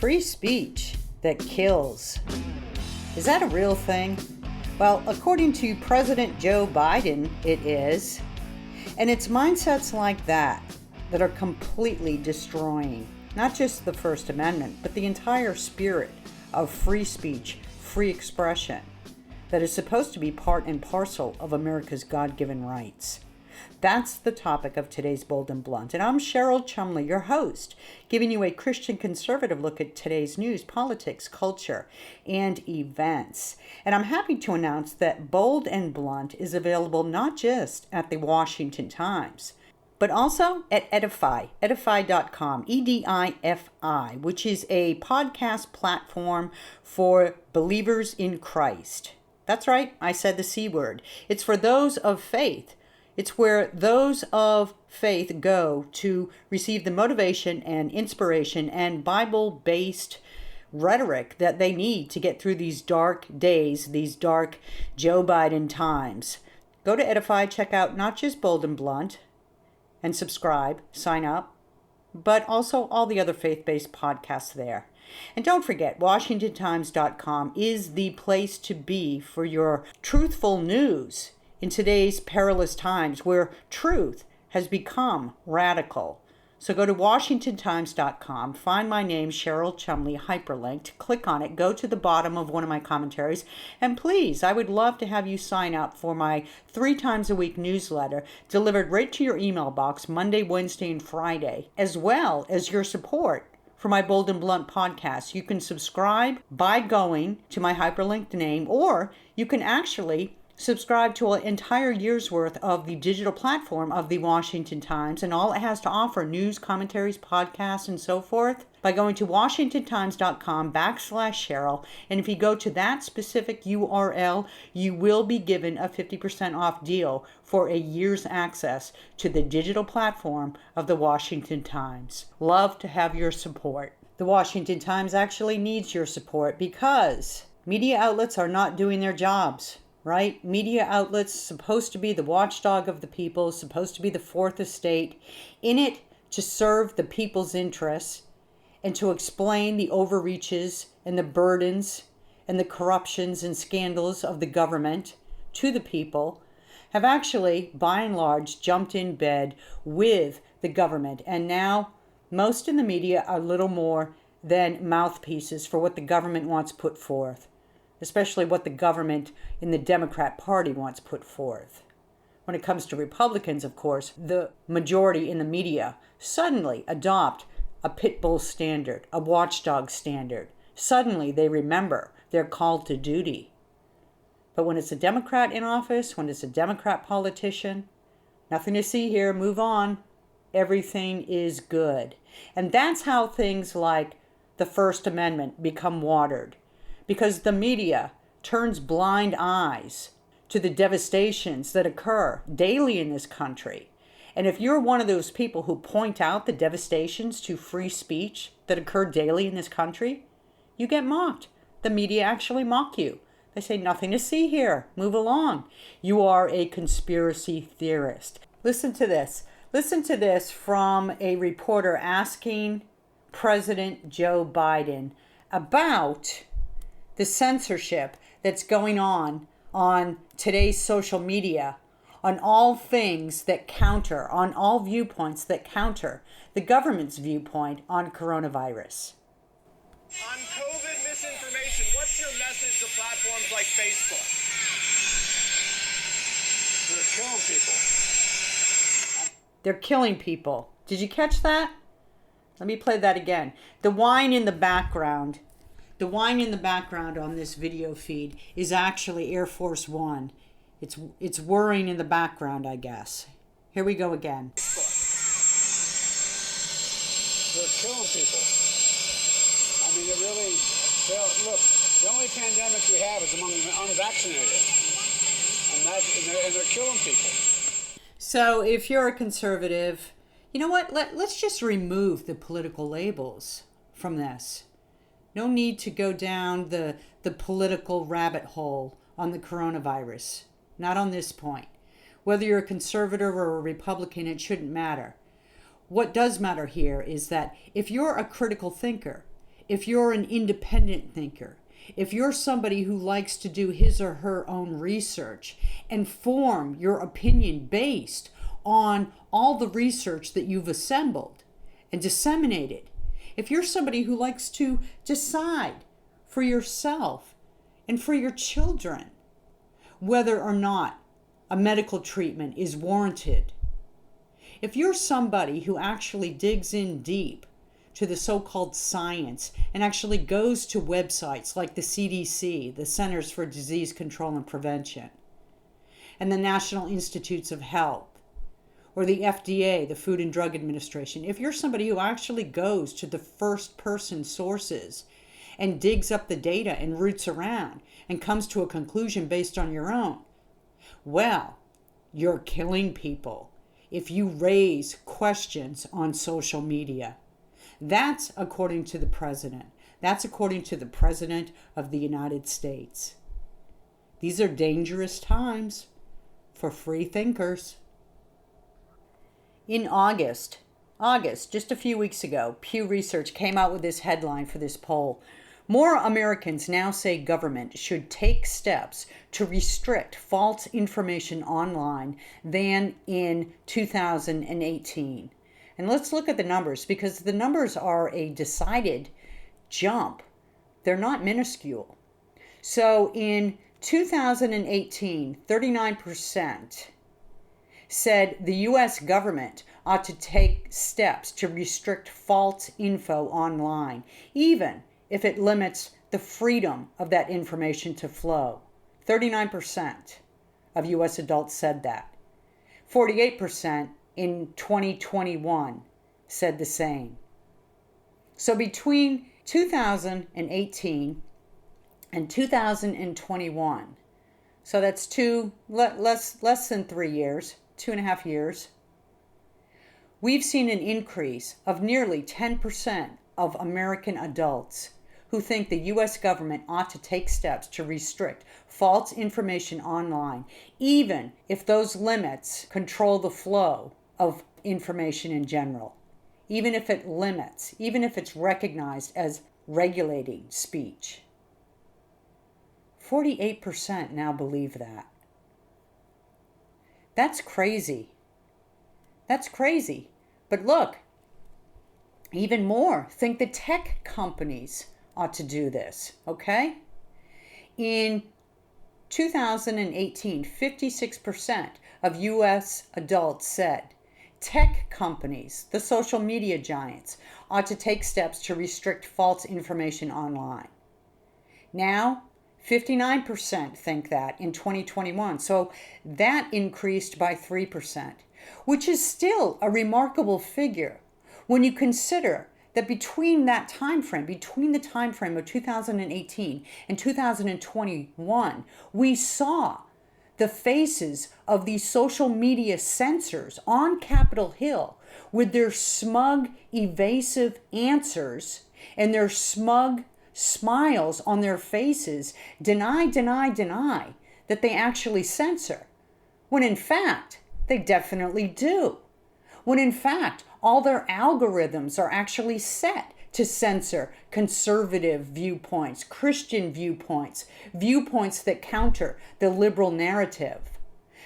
Free speech that kills. Is that a real thing? Well, according to President Joe Biden, it is. And it's mindsets like that are completely destroying not just the First Amendment, but the entire spirit of free speech, free expression, that is supposed to be part and parcel of America's God-given rights. That's the topic of today's Bold and Blunt. And I'm Cheryl Chumley, your host, giving you a Christian conservative look at today's news, politics, culture, and events. And I'm happy to announce that Bold and Blunt is available not just at the Washington Times, but also at Edify, edify.com, EDIFI, which is a podcast platform for believers in Christ. That's right, I said the C word. It's for those of faith. It's where those of faith go to receive the motivation and inspiration and Bible-based rhetoric that they need to get through these dark days, these dark Joe Biden times. Go to Edify, check out not just Bold and Blunt, and subscribe, sign up, but also all the other faith-based podcasts there. And don't forget, WashingtonTimes.com is the place to be for your truthful news in today's perilous times where truth has become radical. So go to WashingtonTimes.com, find my name, Cheryl Chumley, hyperlinked, click on it, go to the bottom of one of my commentaries, and please, I would love to have you sign up for my 3 times a week newsletter delivered right to your email box Monday, Wednesday, and Friday, as well as your support for my Bold and Blunt podcast. You can subscribe by going to my hyperlinked name, or you can actually subscribe to an entire year's worth of the digital platform of the Washington Times and all it has to offer, news, commentaries, podcasts, and so forth, by going to WashingtonTimes.com/Cheryl. And if you go to that specific URL, you will be given a 50% off deal for a year's access to the digital platform of the Washington Times. Love to have your support. The Washington Times actually needs your support because media outlets are not doing their jobs. Right? Media outlets supposed to be the watchdog of the people, supposed to be the fourth estate, in it to serve the people's interests and to explain the overreaches and the burdens and the corruptions and scandals of the government to the people, have actually, by and large, jumped in bed with the government. And now most in the media are little more than mouthpieces for what the government wants put forth, especially what the government in the Democrat Party wants put forth. When it comes to Republicans, of course, the majority in the media suddenly adopt a pit bull standard, a watchdog standard. Suddenly they remember they're called to duty. But when it's a Democrat in office, when it's a Democrat politician, nothing to see here, move on. Everything is good. And that's how things like the First Amendment become watered. Because the media turns blind eyes to the devastations that occur daily in this country. And if you're one of those people who point out the devastations to free speech that occur daily in this country, you get mocked. The media actually mock you. They say, nothing to see here. Move along. You are a conspiracy theorist. Listen to this. Listen to this from a reporter asking President Joe Biden about the censorship that's going on today's social media, on all things that counter, on all viewpoints that counter the government's viewpoint on coronavirus. On COVID misinformation, what's your message to platforms like Facebook? They're killing people. They're killing people. Did you catch that? Let me play that again. The whine in the background on this video feed is actually Air Force One. It's whirring in the background, I guess. Here we go again. They're killing people. I mean, look, the only pandemic we have is among the unvaccinated. And they're killing people. So if you're a conservative, you know what? Let's just remove the political labels from this. No need to go down the political rabbit hole on the coronavirus. Not on this point. Whether you're a conservative or a Republican, it shouldn't matter. What does matter here is that if you're a critical thinker, if you're an independent thinker, if you're somebody who likes to do his or her own research and form your opinion based on all the research that you've assembled and disseminated, if you're somebody who likes to decide for yourself and for your children whether or not a medical treatment is warranted, if you're somebody who actually digs in deep to the so-called science and actually goes to websites like the CDC, the Centers for Disease Control and Prevention, and the National Institutes of Health, or the FDA, the Food and Drug Administration, if you're somebody who actually goes to the first-person sources and digs up the data and roots around and comes to a conclusion based on your own, well, you're killing people if you raise questions on social media. That's according to the president. That's according to the president of the United States. These are dangerous times for free thinkers. In August, just a few weeks ago, Pew Research came out with this headline for this poll. More Americans now say government should take steps to restrict false information online than in 2018. And let's look at the numbers, because the numbers are a decided jump. They're not minuscule. So in 2018, 39% said the U.S. government ought to take steps to restrict false info online, even if it limits the freedom of that information to flow. 39% of U.S. adults said that. 48% in 2021 said the same. So between 2018 and 2021, so that's less than 3 years, 2.5 years, we've seen an increase of nearly 10% of American adults who think the U.S. government ought to take steps to restrict false information online, even if those limits control the flow of information in general, even if it's recognized as regulating speech. 48% now believe that. That's crazy. That's crazy. But look, even more think the tech companies ought to do this, okay? In 2018, 56% of U.S. adults said tech companies, the social media giants, ought to take steps to restrict false information online. Now, 59% think that in 2021. So that increased by 3%, which is still a remarkable figure when you consider that between the time frame of 2018 and 2021, we saw the faces of these social media censors on Capitol Hill with their smug, evasive answers and their smug smiles on their faces, deny that they actually censor, when in fact they definitely do. When in fact all their algorithms are actually set to censor conservative viewpoints, Christian viewpoints, viewpoints that counter the liberal narrative.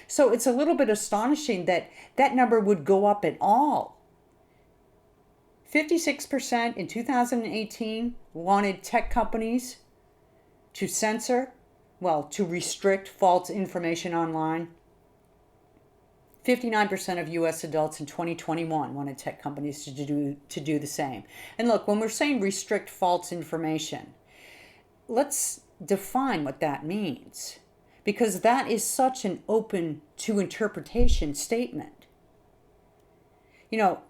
So it's a little bit astonishing that that number would go up at all. 56% in 2018 wanted tech companies to to restrict false information online. 59% of U.S. adults in 2021 wanted tech companies to do the same. And look, when we're saying restrict false information, let's define what that means, because that is such an open to interpretation statement. You know,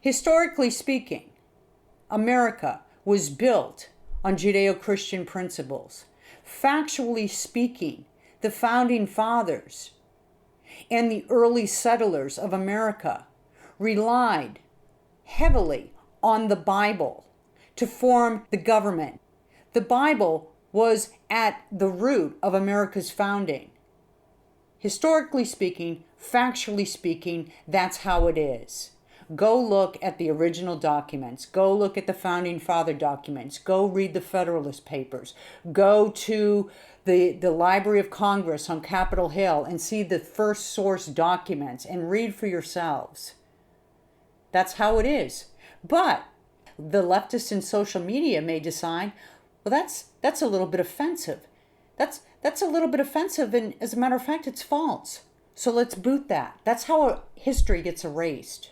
historically speaking, America was built on Judeo-Christian principles. Factually speaking, the founding fathers and the early settlers of America relied heavily on the Bible to form the government. The Bible was at the root of America's founding. Historically speaking, factually speaking, that's how it is. Go look at the original documents. Go look at the Founding Father documents. Go read the Federalist Papers. Go to the Library of Congress on Capitol Hill and see the first source documents and read for yourselves. That's how it is. But the leftists in social media may decide, well, that's a little bit offensive. That's a little bit offensive, and as a matter of fact, it's false. So let's boot that. That's how history gets erased.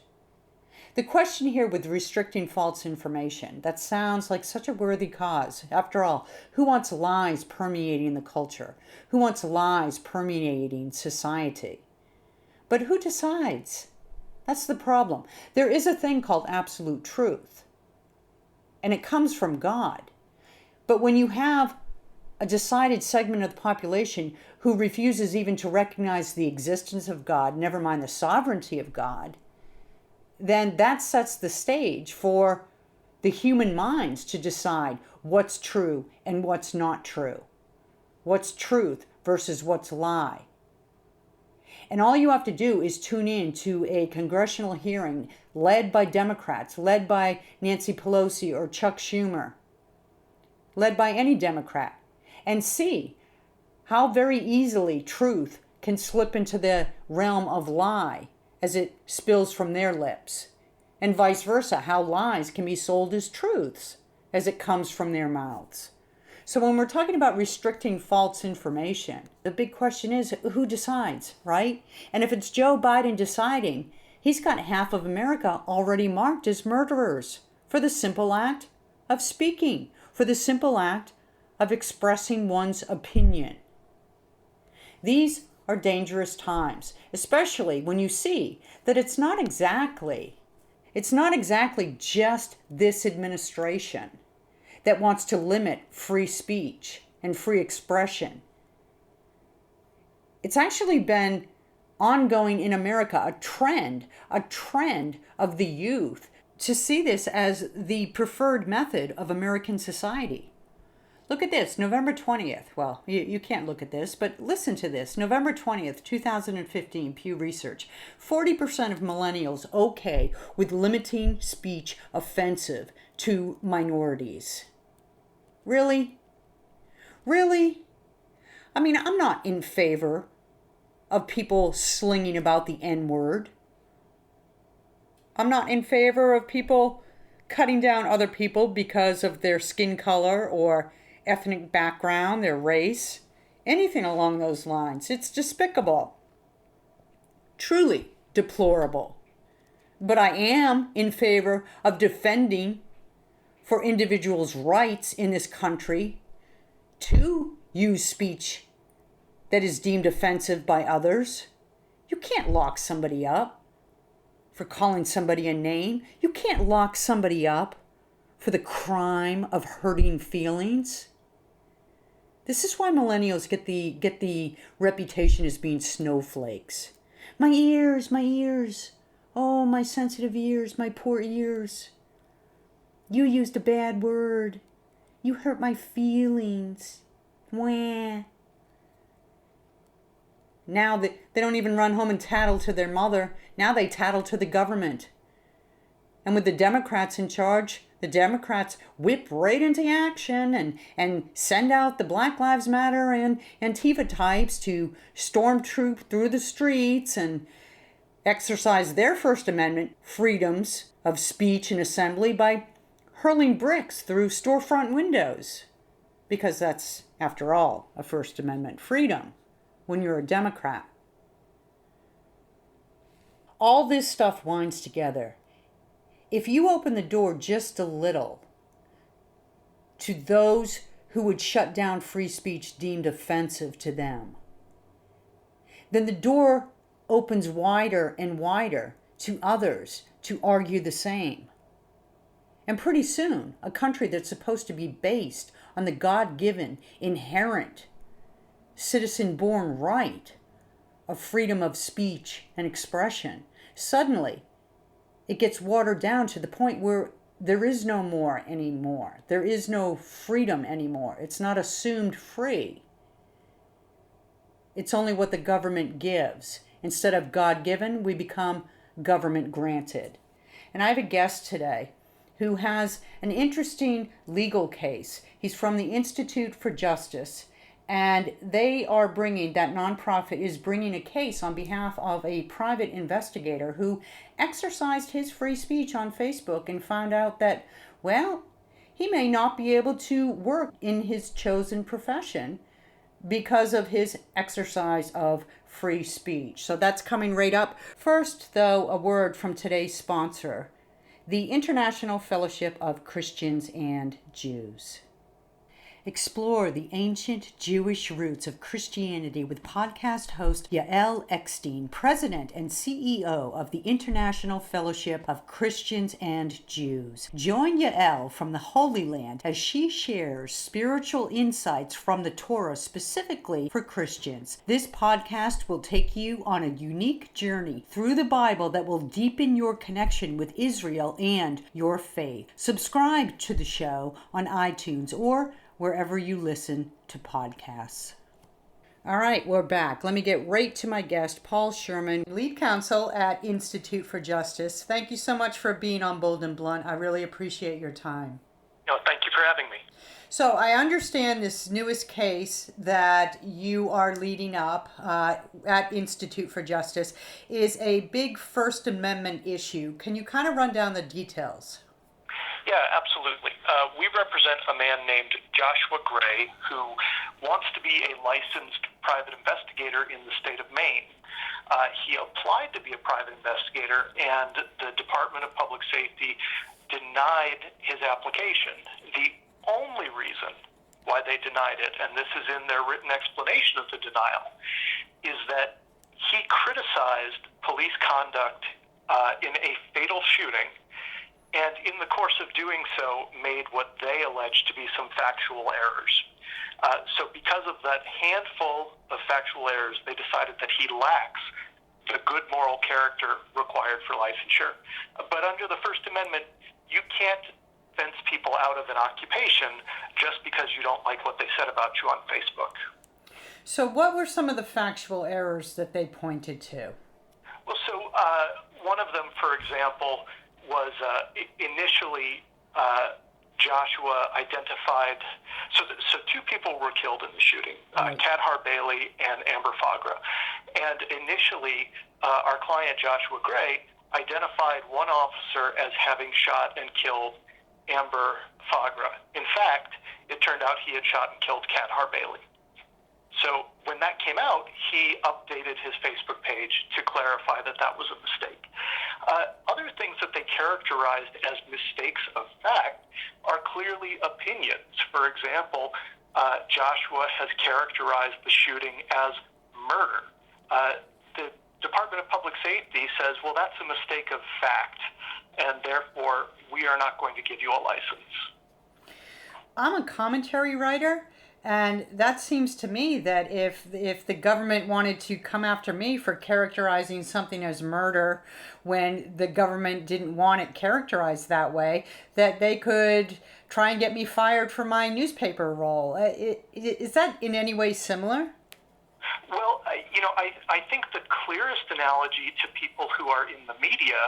The question here with restricting false information, that sounds like such a worthy cause. After all, who wants lies permeating the culture? Who wants lies permeating society? But who decides? That's the problem. There is a thing called absolute truth, and it comes from God. But when you have a decided segment of the population who refuses even to recognize the existence of God, never mind the sovereignty of God, then that sets the stage for the human minds to decide what's true and what's not true. What's truth versus what's lie. And all you have to do is tune in to a congressional hearing led by Democrats, led by Nancy Pelosi or Chuck Schumer, led by any Democrat, and see how very easily truth can slip into the realm of lie as it spills from their lips, and vice versa, how lies can be sold as truths as it comes from their mouths. So when we're talking about restricting false information, the big question is who decides, right? And if it's Joe Biden deciding, he's got half of America already marked as murderers for the simple act of speaking, for the simple act of expressing one's opinion. These are dangerous times, especially when you see that it's not exactly just this administration that wants to limit free speech and free expression. It's actually been ongoing in America, a trend of the youth to see this as the preferred method of American society. Look at this, November 20th. Well, you can't look at this, but listen to this. November 20th, 2015, Pew Research. 40% of millennials okay with limiting speech offensive to minorities. Really? Really? I mean, I'm not in favor of people slinging about the N-word. I'm not in favor of people cutting down other people because of their skin color or ethnic background, their race, anything along those lines. It's despicable. Truly deplorable. But I am in favor of defending for individuals' rights in this country to use speech that is deemed offensive by others. You can't lock somebody up for calling somebody a name. You can't lock somebody up for the crime of hurting feelings. This is why millennials get the reputation as being snowflakes. My ears, my ears. Oh, my sensitive ears, my poor ears. You used a bad word. You hurt my feelings. Wah. Now they don't even run home and tattle to their mother. Now they tattle to the government. And with the Democrats in charge, the Democrats whip right into action and send out the Black Lives Matter and Antifa types to stormtroop through the streets and exercise their First Amendment freedoms of speech and assembly by hurling bricks through storefront windows. Because that's, after all, a First Amendment freedom when you're a Democrat. All this stuff winds together. If you open the door just a little to those who would shut down free speech deemed offensive to them, then the door opens wider and wider to others to argue the same. And pretty soon, a country that's supposed to be based on the God-given, inherent, citizen-born right of freedom of speech and expression, suddenly it gets watered down to the point where there is no more anymore. There is no freedom anymore. It's not assumed free. It's only what the government gives. Instead of God-given, we become government granted. And I have a guest today who has an interesting legal case. He's from the Institute for Justice, and they are that nonprofit is bringing a case on behalf of a private investigator who exercised his free speech on Facebook and found out that, well, he may not be able to work in his chosen profession because of his exercise of free speech. So that's coming right up. First, though, a word from today's sponsor, the International Fellowship of Christians and Jews. Explore the ancient Jewish roots of Christianity with podcast host Yael Eckstein, President and CEO of the International Fellowship of Christians and Jews. Join Yael from the Holy Land as she shares spiritual insights from the Torah specifically for Christians. This podcast will take you on a unique journey through the Bible that will deepen your connection with Israel and your faith. Subscribe to the show on iTunes or wherever you listen to podcasts. All right, we're back. Let me get right to my guest, Paul Sherman, lead counsel at Institute for Justice. Thank you so much for being on Bold and Blunt. I really appreciate your time. No, thank you for having me. So I understand this newest case that you are leading up at Institute for Justice is a big First Amendment issue. Can you kind of run down the details? Yeah, absolutely. We represent a man named Joshua Gray who wants to be a licensed private investigator in the state of Maine. He applied to be a private investigator, and the Department of Public Safety denied his application. The only reason why they denied it, and this is in their written explanation of the denial, is that he criticized police conduct in a fatal shooting, and in the course of doing so, made what they alleged to be some factual errors. So because of that handful of factual errors, they decided that he lacks the good moral character required for licensure. But under the First Amendment, you can't fence people out of an occupation just because you don't like what they said about you on Facebook. So what were some of the factual errors that they pointed to? Well, so one of them, for example, was initially Joshua identified, so two people were killed in the shooting, Right. Kat Bailey and Amber Fagra. And initially, our client Joshua Gray identified one officer as having shot and killed Amber Fagra. In fact, it turned out he had shot and killed Kat Bailey. So when that came out, he updated his Facebook page to clarify that that was a mistake. Other things that they characterized as mistakes of fact are clearly opinions. For example, Joshua has characterized the shooting as murder. The Department of Public Safety says, well, that's a mistake of fact, and therefore we are not going to give you a license. I'm a commentary writer, and that seems to me that if the government wanted to come after me for characterizing something as murder when the government didn't want it characterized that way, that they could try and get me fired for my newspaper role. Is that in any way similar? Well, I think the clearest analogy to people who are in the media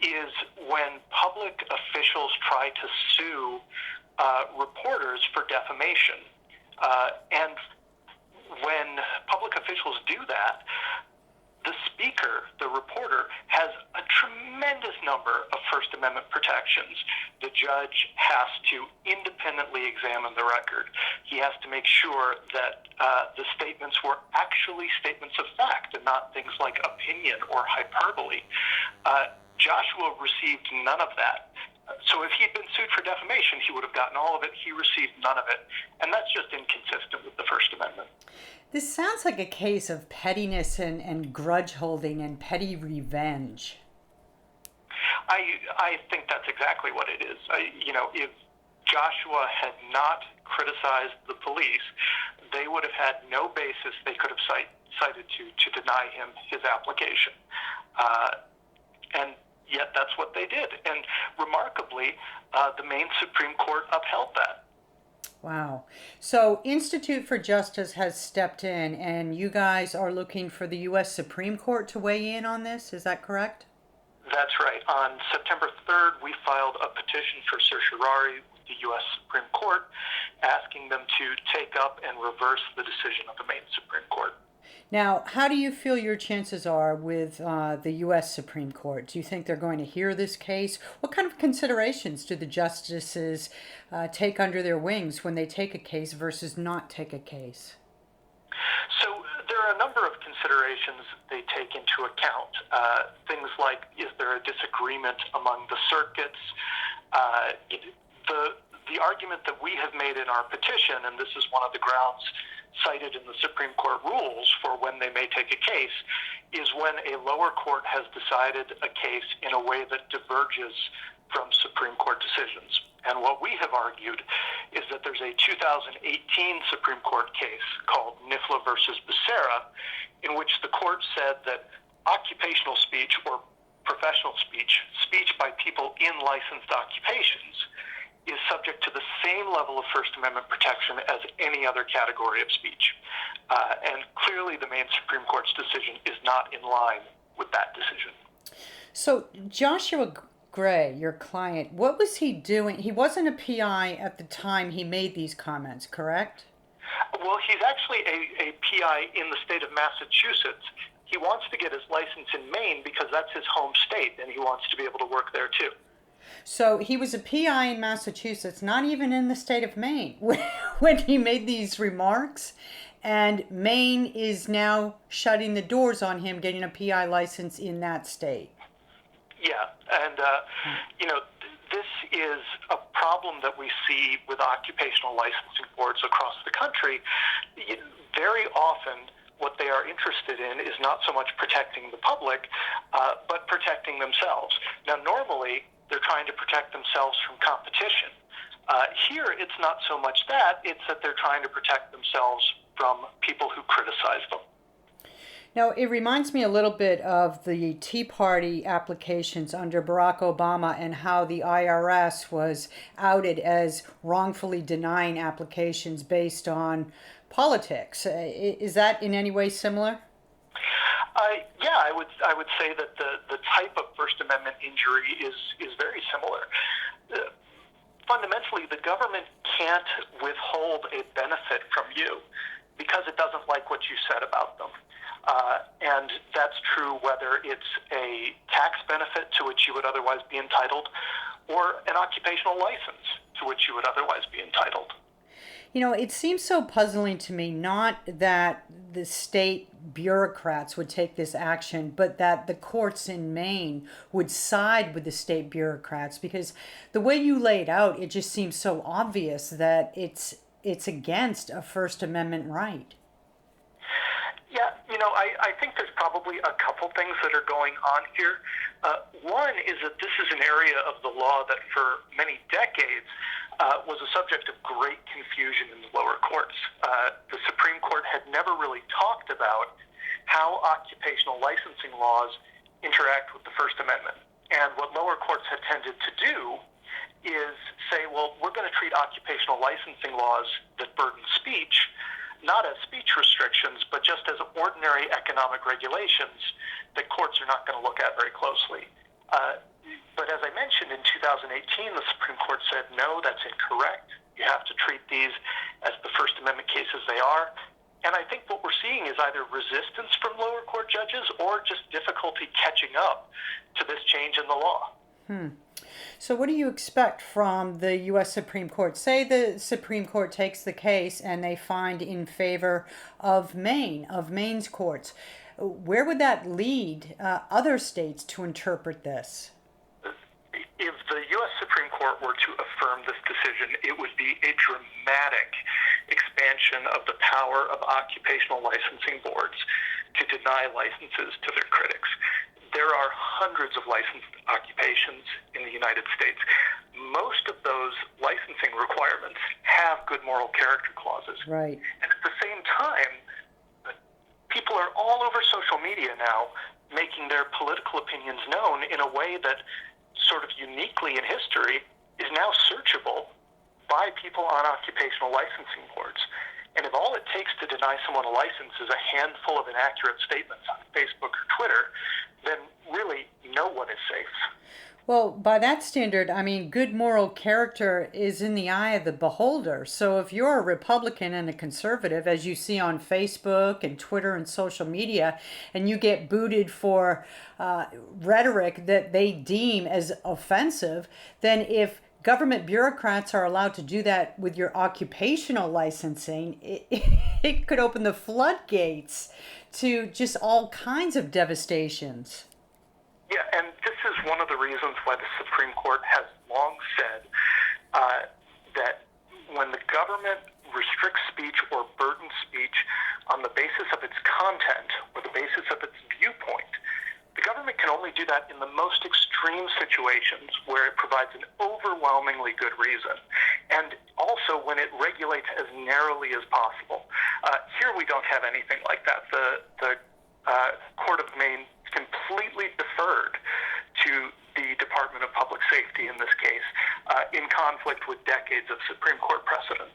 is when public officials try to sue reporters for defamation. And when public officials do that, the speaker, the reporter, has a tremendous number of First Amendment protections. The judge has to independently examine the record. He has to make sure that the statements were actually statements of fact and not things like opinion or hyperbole. Joshua received none of that. So if he had been sued for defamation, he would have gotten all of it. He received none of it. And that's just inconsistent with the First Amendment. This sounds like a case of pettiness and grudge holding and petty revenge. I think that's exactly what it is. If Joshua had not criticized the police, they would have had no basis they could have cited to deny him his application. And yet that's what they did. And remarkably, the Maine Supreme Court upheld that. Wow. So Institute for Justice has stepped in, and you guys are looking for the U.S. Supreme Court to weigh in on this. Is that correct? That's right. On September 3rd, we filed a petition for certiorari with the U.S. Supreme Court, asking them to take up and reverse the decision of the Maine Supreme Court. Now, how do you feel your chances are with the U.S. Supreme Court? Do you think they're going to hear this case? What kind of considerations do the justices take under their wings when they take a case versus not take a case? So there are a number of considerations they take into account. Things like, is there a disagreement among the circuits? The argument that we have made in our petition, and this is one of the grounds cited in the Supreme Court rules for when they may take a case, is when a lower court has decided a case in a way that diverges from Supreme Court decisions. And what we have argued is that there's a 2018 Supreme Court case called Nifla versus Becerra, in which the court said that occupational speech or professional speech, speech by people in licensed occupations, is subject to the same level of First Amendment protection as any other category of speech. And clearly the Maine Supreme Court's decision is not in line with that decision. So Joshua Gray, your client, what was he doing? He wasn't a PI at the time he made these comments, correct? Well, he's actually a PI in the state of Massachusetts. He wants to get his license in Maine because that's his home state, and he wants to be able to work there too. So he was a PI in Massachusetts, not even in the state of Maine, when he made these remarks. And Maine is now shutting the doors on him getting a PI license in that state. Yeah, and, this is a problem that we see with occupational licensing boards across the country. Very often, what they are interested in is not so much protecting the public, but protecting themselves. Now, normally, they're trying to protect themselves from competition. Here, it's not so much that, it's that they're trying to protect themselves from people who criticize them. Now, it reminds me a little bit of the Tea Party applications under Barack Obama and how the IRS was outed as wrongfully denying applications based on politics. Is that in any way similar? Yeah, I would say that the type of First Amendment injury is very similar. Fundamentally, the government can't withhold a benefit from you because it doesn't like what you said about them. And that's true whether it's a tax benefit to which you would otherwise be entitled or an occupational license to which you would otherwise be entitled. You know, it seems so puzzling to me, not that the state bureaucrats would take this action, but that the courts in Maine would side with the state bureaucrats, because the way you lay it out, it just seems so obvious that it's against a First Amendment right. Yeah, I think there's probably a couple things that are going on here. One is that this is an area of the law that for many decades was a subject of great confusion in the lower courts. The Supreme Court had never really talked about how occupational licensing laws interact with the First Amendment. And what lower courts have tended to do is say, well, we're going to treat occupational licensing laws that burden speech not as speech restrictions, but just as ordinary economic regulations that courts are not going to look at very closely. But as I mentioned, in 2018, the Supreme Court said, no, that's incorrect. You have to treat these as the First Amendment cases they are. And I think what we're seeing is either resistance from lower court judges or just difficulty catching up to this change in the law. So what do you expect from the U.S. Supreme Court? Say the Supreme Court takes the case and they find in favor of Maine, of Maine's courts. Where would that lead other states to interpret this? If the U.S. Supreme Court were to affirm this decision, it would be a dramatic expansion of the power of occupational licensing boards to deny licenses to their critics. There are hundreds of licensed occupations in the United States. Most of those licensing requirements have good moral character clauses. Right. And at the same time, people are all over social media now making their political opinions known in a way that sort of uniquely in history is now searchable by people on occupational licensing boards. And if all it takes to deny someone a license is a handful of inaccurate statements on Facebook or Twitter, then really no one is safe. Well, by that standard, I mean, good moral character is in the eye of the beholder. So if you're a Republican and a conservative, as you see on Facebook and Twitter and social media, and you get booted for rhetoric that they deem as offensive, then if government bureaucrats are allowed to do that with your occupational licensing, it could open the floodgates to just all kinds of devastations. Yeah, and this is one of the reasons why the Supreme Court has long said that when the government restricts speech or burdens speech on the basis of its content or the basis of its viewpoint, the government can only do that in the most extreme situations where it provides an overwhelmingly good reason, and also when it regulates as narrowly as possible. Here we don't have anything like that. The Court of Maine completely deferred to the Department of Public Safety in this case, in conflict with decades of Supreme Court precedent.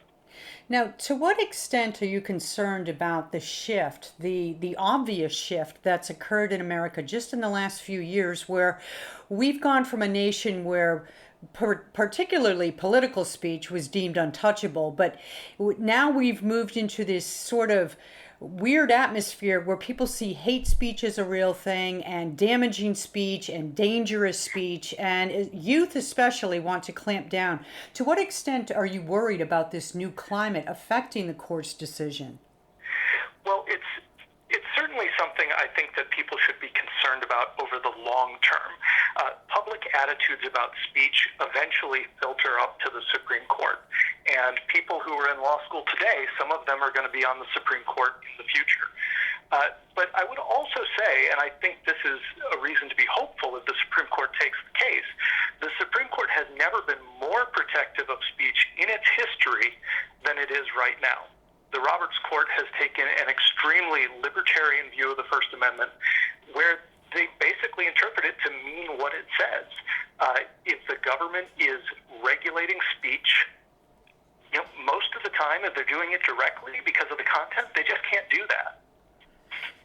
Now, to what extent are you concerned about the shift, the obvious shift that's occurred in America just in the last few years, where we've gone from a nation where particularly political speech was deemed untouchable, but now we've moved into this sort of weird atmosphere where people see hate speech as a real thing and damaging speech and dangerous speech, and youth especially want to clamp down. To what extent are you worried about this new climate affecting the court's decision? Well, it's certainly something I think that people should be concerned about over the long term. Public attitudes about speech eventually filter up to the Supreme Court. And people who are in law school today, some of them are going to be on the Supreme Court in the future. But I would also say, and I think this is a reason to be hopeful if the Supreme Court takes the case, the Supreme Court has never been more protective of speech in its history than it is right now. The Roberts Court has taken an extremely libertarian view of the First Amendment, where they basically interpret it to mean what it says. If the government is regulating speech, most of the time, if they're doing it directly because of the content, they just can't do that.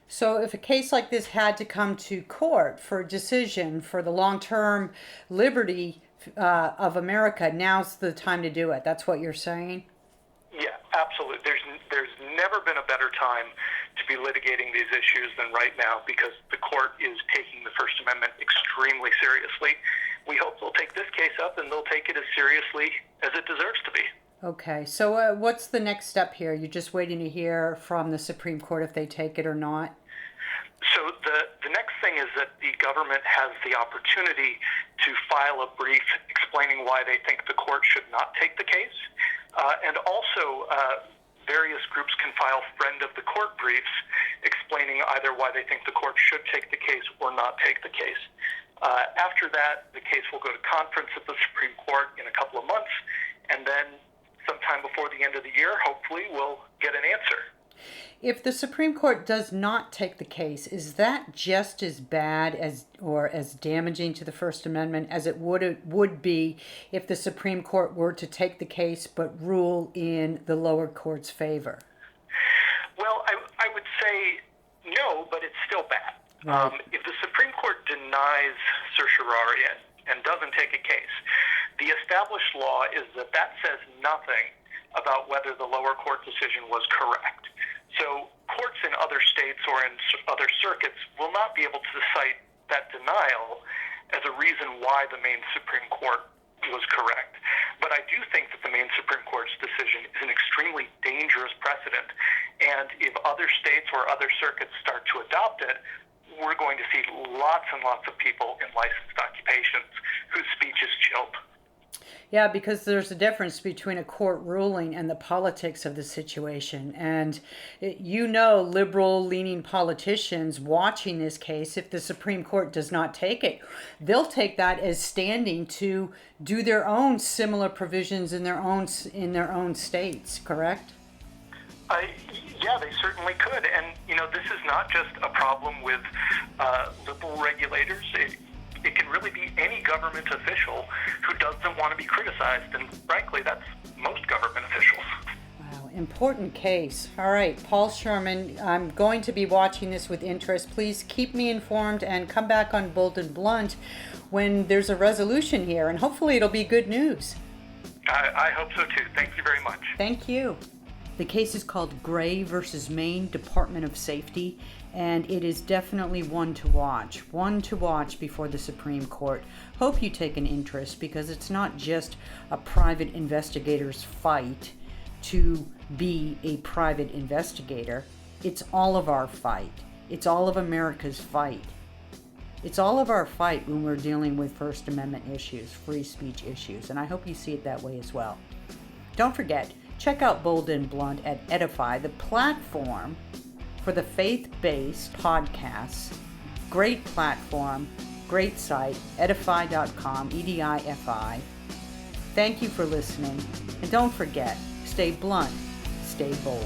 So if a case like this had to come to court for a decision for the long-term liberty of America, now's the time to do it. That's what you're saying? Yeah, absolutely. There's never been a better time to be litigating these issues than right now, because the court is taking the First Amendment extremely seriously. We hope they'll take this case up and they'll take it as seriously as it deserves to be. Okay, so what's the next step here? You're just waiting to hear from the Supreme Court if they take it or not? So the next thing is that the government has the opportunity to file a brief explaining why they think the court should not take the case. And also, various groups can file friend of the court briefs explaining either why they think the court should take the case or not take the case. After that, the case will go to conference at the Supreme Court in a couple of months, and then sometime before the end of the year, hopefully, we'll get an answer. If the Supreme Court does not take the case, is that just as bad as or as damaging to the First Amendment as it would be if the Supreme Court were to take the case but rule in the lower court's favor? Well, I would say no, but it's still bad. Right. If the Supreme Court denies certiorari and doesn't take a case, the established law is that says nothing about whether the lower court decision was correct. So courts in other states or in other circuits will not be able to cite that denial as a reason why the Maine Supreme Court was correct. But I do think that the Maine Supreme Court's decision is an extremely dangerous precedent. And if other states or other circuits start to adopt it, we're going to see lots and lots of people in licensed occupations whose speech is chilled. Yeah, because there's a difference between a court ruling and the politics of the situation. And liberal-leaning politicians watching this case, if the Supreme Court does not take it, they'll take that as standing to do their own similar provisions in their own states, correct? Yeah, they certainly could. And, this is not just a problem with liberal regulators. It can really be any government official who doesn't want to be criticized, and frankly, that's most government officials. Wow. important case. All right, Paul Sherman, I'm going to be watching this with interest. Please keep me informed and come back on Bold and Blunt when there's a resolution here, and hopefully it'll be good news. I hope so too. Thank you very much. Thank you. The case is called Gray versus Maine Department of Safety, and it is definitely one to watch before the Supreme Court. Hope you take an interest, because it's not just a private investigator's fight to be a private investigator. It's all of our fight. It's all of America's fight. It's all of our fight when we're dealing with First Amendment issues, free speech issues, and I hope you see it that way as well. Don't forget, check out Bold and Blunt at Edify, the platform for the faith-based podcasts. Great platform, great site, edify.com, EDIFI. Thank you for listening, and don't forget, stay blunt, stay bold.